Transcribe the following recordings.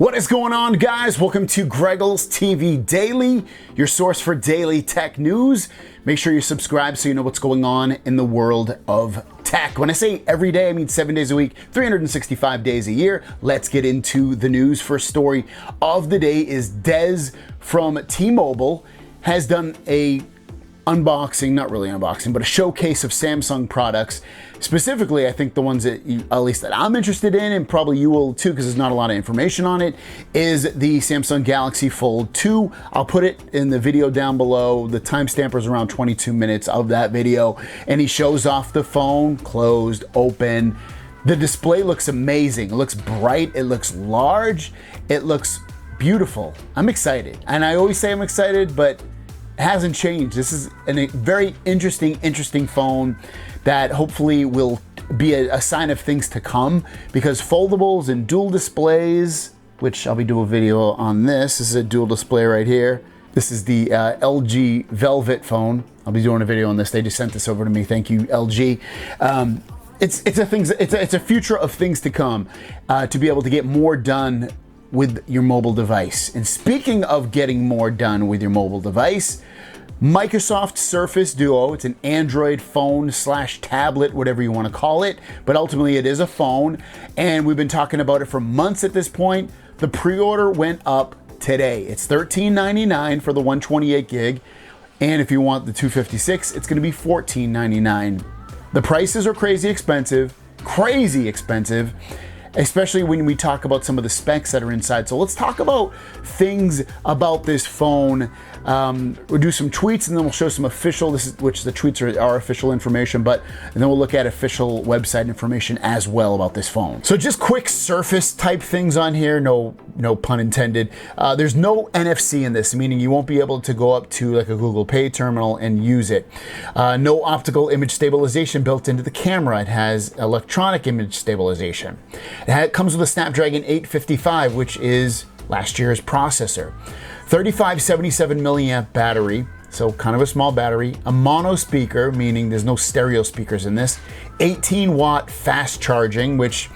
What is going on, guys? Welcome to Greggles TV Daily, your source for daily tech news. Make sure you subscribe so you know what's going on in the world of tech. When I say every day, I mean 7 days a week, 365 days a year. Let's get into the news. First story of the day is Des from T-Mobile has done a unboxing, not really unboxing, but a showcase of Samsung products. Specifically, I think the ones that at least that I'm interested in, and probably you will too, because there's not a lot of information on it, is the Samsung Galaxy Fold 2. I'll put it in the video down below. The timestamp is around 22 minutes of that video, and he shows off the phone, closed, open. The display looks amazing. It looks bright, it looks large, it looks beautiful. I'm excited, and I always say I'm excited, but hasn't changed. This is a very interesting phone that hopefully will be a sign of things to come, because foldables and dual displays, which I'll be doing a video on this. This is a dual display right here. This is the LG Velvet phone. I'll be doing a video on this. They just sent this over to me. Thank you, LG. It's a future of things to come, to be able to get more done with your mobile device. And speaking of getting more done with your mobile device, Microsoft Surface Duo, it's an Android phone / tablet, whatever you want to call it, but ultimately it is a phone, and we've been talking about it for months at this point. The pre-order went up today. It's $13.99 for the 128 gig, and if you want the 256, it's going to be $14.99. The prices are crazy expensive, especially when we talk about some of the specs that are inside. So let's talk about things about this phone. We'll do some tweets, and then we'll show some official, which the tweets are official information, and then we'll look at official website information as well about this phone. So just quick Surface type things on here, no pun intended. There's no NFC in this, meaning you won't be able to go up to like a Google Pay terminal and use it. No optical image stabilization built into the camera. It has electronic image stabilization. It comes with a Snapdragon 855, which is last year's processor. 3577 milliamp battery, so kind of a small battery. A mono speaker, meaning there's no stereo speakers in this. 18 watt fast charging, which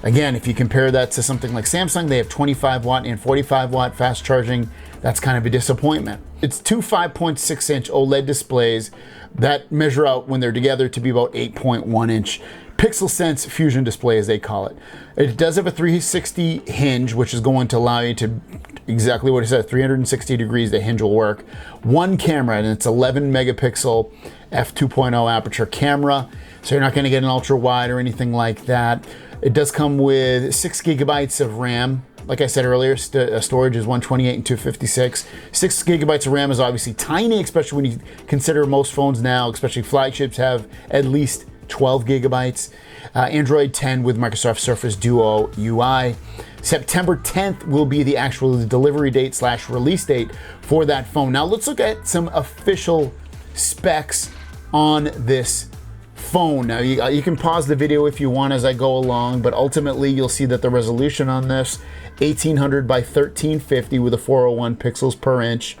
again, if you compare that to something like Samsung, they have 25 watt and 45 watt fast charging. That's kind of a disappointment. It's two 5.6 inch OLED displays that measure out when they're together to be about 8.1 inch. Pixel Sense Fusion display, as they call it. It does have a 360 hinge, which is going to allow you to, exactly what it says, 360 degrees, the hinge will work. One camera, and it's 11 megapixel f2.0 aperture camera, so you're not going to get an ultra wide or anything like that. It does come with 6 gigabytes of RAM. Like I said earlier, storage is 128 and 256. 6 gigabytes of RAM is obviously tiny, especially when you consider most phones now, especially flagships, have at least 12 gigabytes. Android 10 with Microsoft Surface Duo UI. September 10th will be the actual delivery date / release date for that phone. Now let's look at some official specs on this phone. Now you can pause the video if you want as I go along, but ultimately you'll see that the resolution on this 1800 by 1350 with a 401 pixels per inch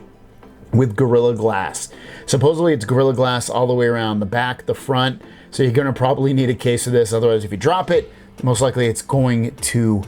with Gorilla Glass. Supposedly it's Gorilla Glass all the way around the back, the front, so you're going to probably need a case of this. Otherwise, if you drop it, most likely it's going to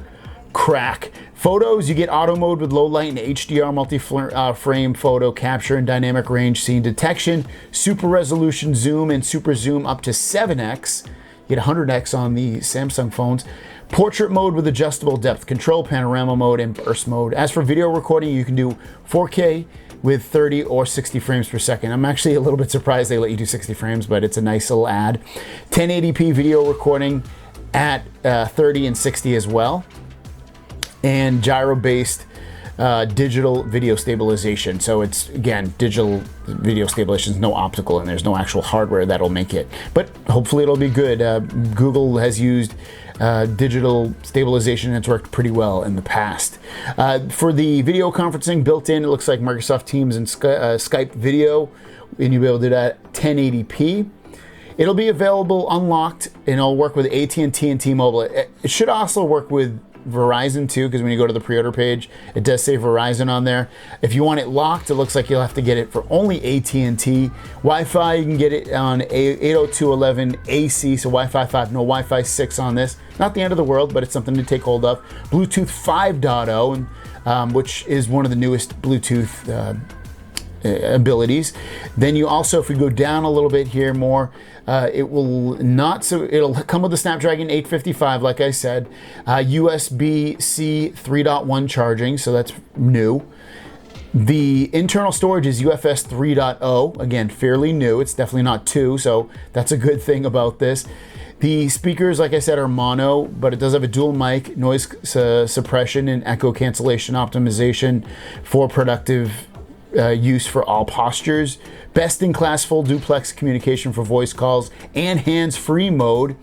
crack. Photos, you get auto mode with low light and HDR multi-frame photo capture and dynamic range scene detection, super resolution zoom and super zoom up to 7x. You get 100x on the Samsung phones. Portrait mode with adjustable depth control, panorama mode, and burst mode. As for video recording, you can do 4K with 30 or 60 frames per second. I'm actually a little bit surprised they let you do 60 frames, but it's a nice little add. 1080p video recording at 30 and 60 as well. And gyro-based digital video stabilization. So it's, again, digital video stabilization, no optical, and there's no actual hardware that'll make it. But hopefully it'll be good. Google has used digital stabilization, and it's worked pretty well in the past. For the video conferencing built in, it looks like Microsoft Teams and Skype video, and you'll be able to do that at 1080p. It'll be available unlocked, and it'll work with AT&T and T-Mobile. It should also work with Verizon too, because when you go to the pre-order page, it does say Verizon on there. If you want it locked, it looks like you'll have to get it for only AT&T. Wi-Fi, you can get it on 802.11 AC, so Wi-Fi 5, no Wi-Fi 6 on this. Not the end of the world, but it's something to take hold of. Bluetooth 5.0, which is one of the newest Bluetooth abilities. Then you also, if we go down a little bit here more, it'll come with the Snapdragon 855, like I said, USB-C 3.1 charging, so that's new. The internal storage is UFS 3.0, again, fairly new. It's definitely not 2, so that's a good thing about this. The speakers, like I said, are mono, but it does have a dual mic, noise suppression, and echo cancellation optimization for productive use for all postures. Best in class full duplex communication for voice calls and hands-free mode.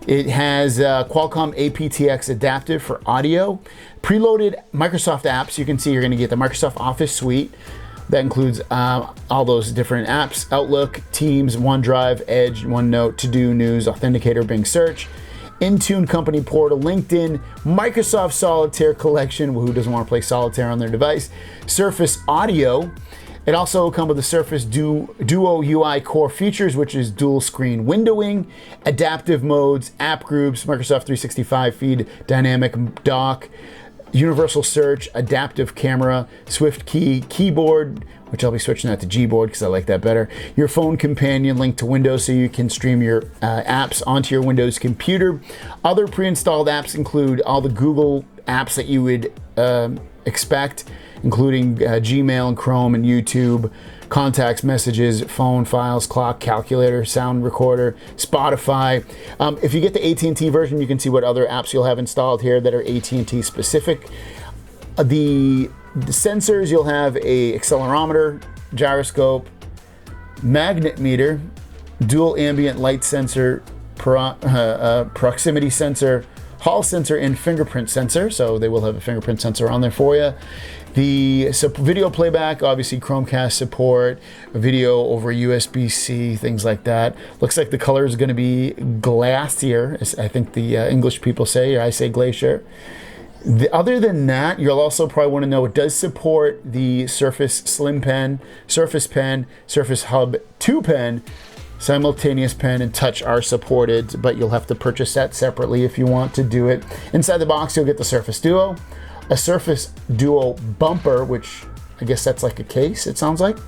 It has Qualcomm aptX adaptive for audio. Preloaded Microsoft apps. You can see you're going to get the Microsoft Office suite. That includes all those different apps: Outlook, Teams, OneDrive, Edge, OneNote, To-Do, News, Authenticator, Bing Search, Intune Company Portal, LinkedIn, Microsoft Solitaire Collection. Well, who doesn't want to play Solitaire on their device? Surface Audio. It also will come with the Surface Duo UI core features, which is dual screen windowing, adaptive modes, app groups, Microsoft 365 feed, dynamic dock, universal search, adaptive camera, Swift key, keyboard, which I'll be switching that to Gboard because I like that better. Your phone companion linked to Windows so you can stream your apps onto your Windows computer. Other pre-installed apps include all the Google apps that you would expect, including Gmail and Chrome and YouTube, contacts, messages, phone, files, clock, calculator, sound recorder, Spotify. If you get the AT&T version, you can see what other apps you'll have installed here that are AT&T specific. The sensors, you'll have a accelerometer, gyroscope, magnet meter, dual ambient light sensor, proximity sensor, hall sensor, and fingerprint sensor. So they will have a fingerprint sensor on there for you. The video playback, obviously Chromecast support, video over USB-C, things like that. Looks like the color is going to be glacier, as I think the English people say, or I say glacier. Other than that, you'll also probably want to know it does support the Surface Slim Pen, Surface Pen, Surface Hub 2 Pen, simultaneous pen, and touch are supported, but you'll have to purchase that separately if you want to do it. Inside the box, you'll get the Surface Duo, a Surface Duo bumper, which I guess that's like a case, it sounds like.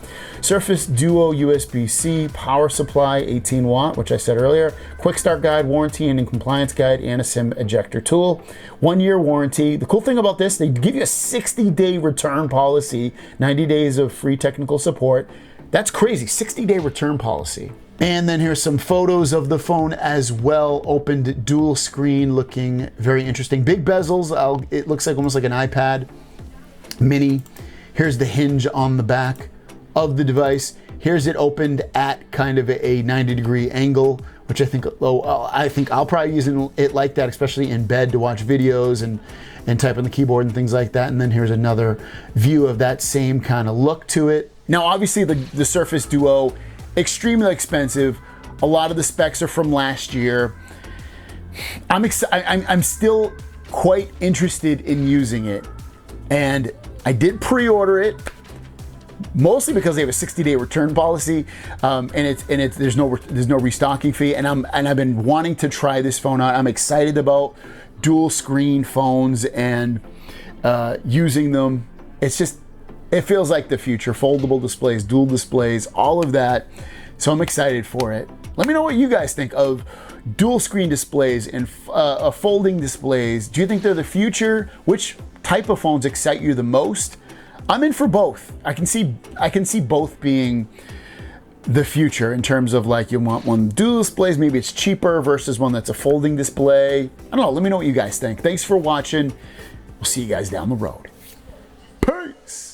Surface Duo USB-C power supply, 18 watt, which I said earlier. Quick start guide, warranty and compliance guide, and a SIM ejector tool. 1 year warranty. The cool thing about this, they give you a 60-day return policy, 90 days of free technical support. That's crazy, 60-day return policy. And then here's some photos of the phone as well. Opened dual screen, looking very interesting. Big bezels, it looks like almost like an iPad mini. Here's the hinge on the back of the device. Here's it opened at kind of a 90-degree angle, which I think I'll probably use it like that, especially in bed to watch videos and type on the keyboard and things like that. And then here's another view of that same kind of look to it. Now, obviously the Surface Duo, extremely expensive. A lot of the specs are from last year. I'm still quite interested in using it, and I did pre-order it mostly because they have a 60-day return policy, and there's no restocking fee, and I've been wanting to try this phone out. I'm excited about dual screen phones and using them. It feels like the future. Foldable displays, dual displays, all of that. So I'm excited for it. Let me know what you guys think of dual screen displays and folding displays. Do you think they're the future? Which type of phones excite you the most? I'm in for both. I can see both being the future in terms of, like, you want one dual displays, maybe it's cheaper versus one that's a folding display. I don't know. Let me know what you guys think. Thanks for watching. We'll see you guys down the road. Peace.